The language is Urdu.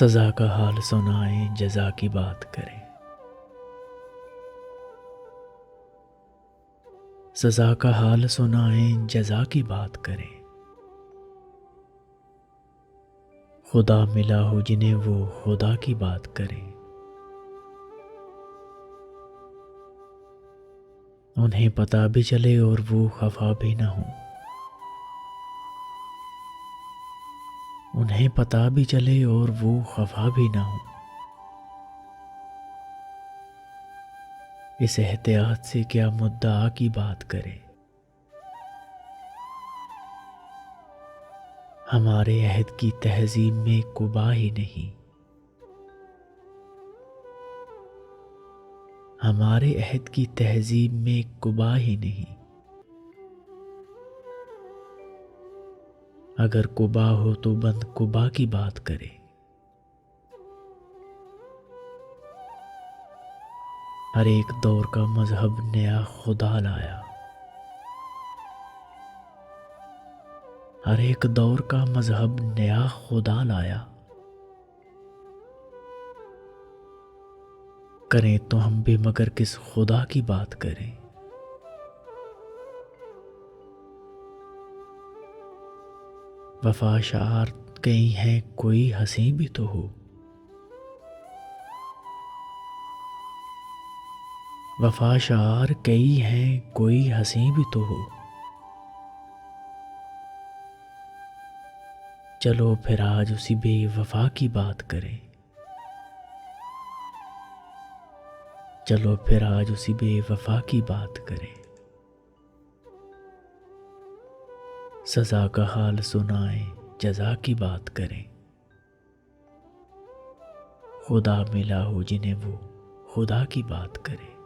سزا کا حال سنائیں، جزا کی بات کریں۔ سزا کا حال سنائیں، جزا کی بات کریں۔ خدا ملا ہو جنہیں وہ خدا کی بات کریں۔ انہیں پتہ بھی چلے اور وہ خفا بھی نہ ہوں۔ انہیں پتہ بھی چلے اور وہ خفا بھی نہ ہوں۔ اس احتیاط سے کیا مدعا کی بات کریں۔ ہمارے عہد کی تہذیب میں قبا ہی نہیں۔ ہمارے عہد کی تہذیب میں قبا ہی نہیں۔ اگر قبا ہو تو بند قبا کی بات کرے۔ ہر ایک دور کا مذہب نیا خدا لایا۔ ہر ایک دور کا مذہب نیا خدا لایا۔ کریں تو ہم بھی مگر کس خدا کی بات کریں۔ وفا شعار کئی ہیں، کوئی ہنسی بھی تو ہو۔ وفا شعار کئی ہیں، کوئی ہنسی بھی تو ہو۔ چلو پھر آج اسی بے وفا کی بات کریں۔ چلو پھر آج اسی بے وفا کی بات کریں۔ سزا کا حال سنائیں، جزا کی بات کریں۔ خدا ملا ہو جنہیں وہ خدا کی بات کریں۔